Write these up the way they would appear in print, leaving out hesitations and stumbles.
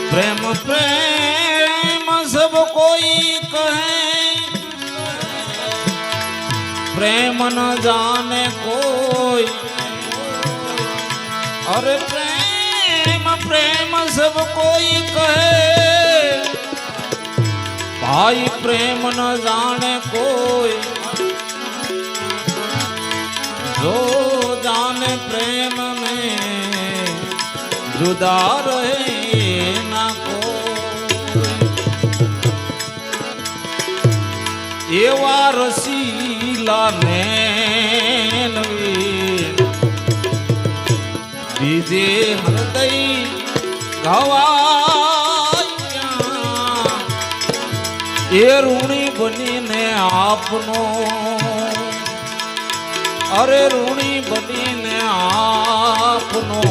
प्रेम प्रेम सब कोई कहे, प्रेम न जाने कोई। अरे प्रेम प्रेम सब कोई कहे, भाई प्रेम न जाने कोई। जो जाने प्रेम में जुदा रहे ना कोई। एवा रसीला नैन बीजे हृदय गवाया, ए ऋणी बनीने आपनो, अरे ऋणी बनीने आपनो।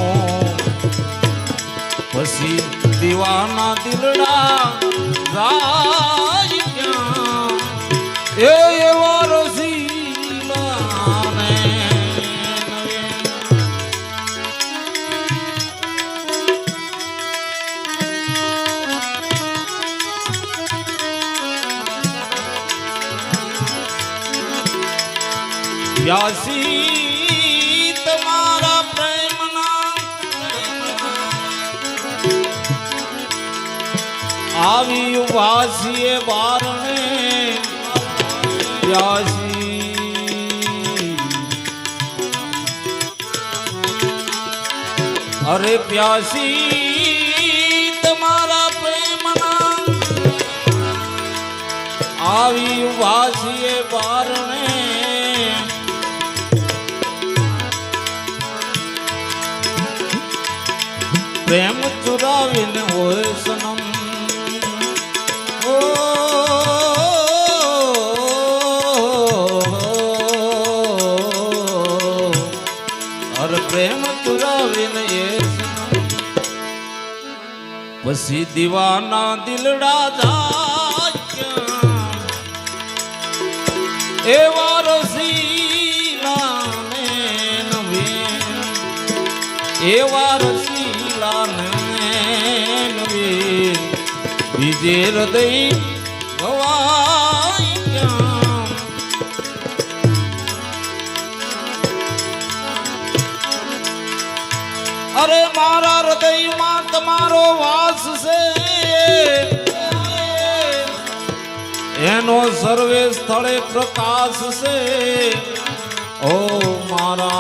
पसी दीवाना दिलड़ा जाय क्यां, एवा रसीला नैन। प्यासी तुम्हारा प्रेमना, आवी उबासिए बारणे प्यासी। अरे प्यासी तुम्हारा प्रेमना, आवी उबासिए बारणे। प्रेम चुरावीने होय सनम, ओ अरे प्रेम चुरावीने ये सनम। पसी दीवाना दिलड़ा जाय क्यां, एवा रसीला नैन एवा रसीला नैन बीजे हृदय गवाय क्यां। अरे मारा हृदय में तमारो वास से, एनो सर्वे स्थले प्रकाश से। ओ मारा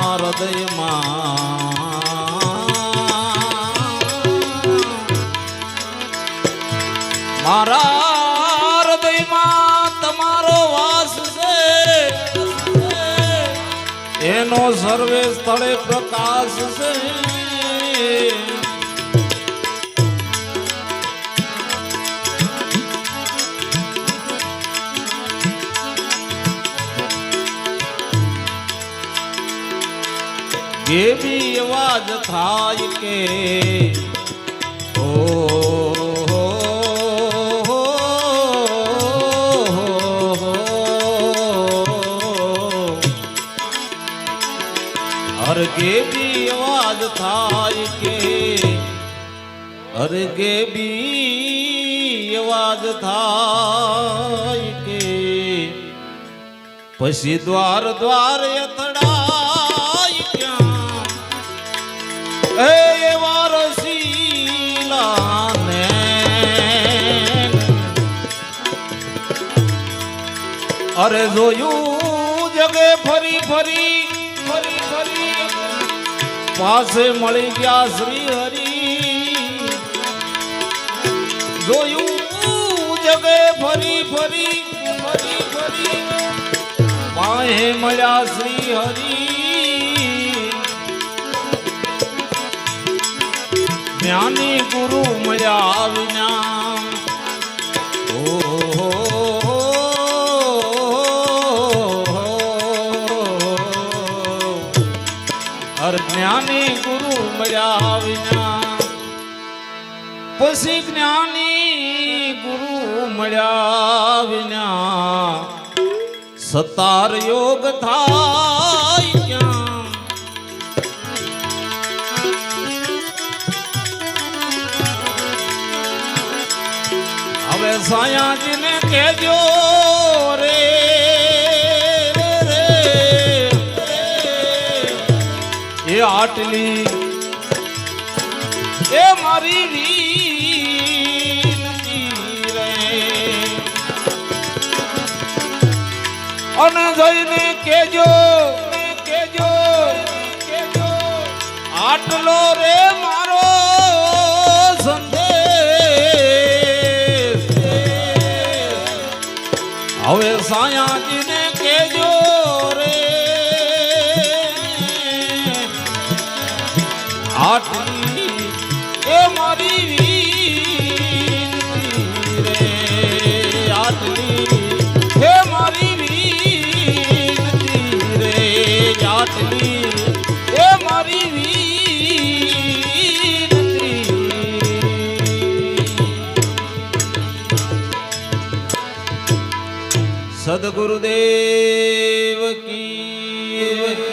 हृदय में मारा हृदय में तमारो वास से, एनो सर्वे स्थले प्रकाश से। ये भी आवाज थाय के हर गे भी आवाज थाय के, हर गे भी आवाज थाय के। पसी द्वार द्वार यथड़ाय क्यां, एवा रसीला नैन। अरे जोयू जगे फरी फरी फरी फरी, पासे मળી ગયા શ્રી હરી। જોયું જગે ફરી ફરી ફરી ફરી, પાહે મળ્યા શ્રી હરી। જ્ઞાની ગુરુ મળ્યા વિના, ज्ञानी गुरु मया विना। पसी ज्ञानी गुरु मया विना, सतार योग थाय क्यां। સાયાજીને કહેજો રે એ આટલી એ મારી વિનતી રે અને જઈને કહેજો આટલો રે મારો સંદેશ હવે સાયાજીને કહેજો રે આટલી એ મારી વિનતી રે આટલી હે મારી વિનતી રે આટલી એ મારી સદગુરુદેવ કી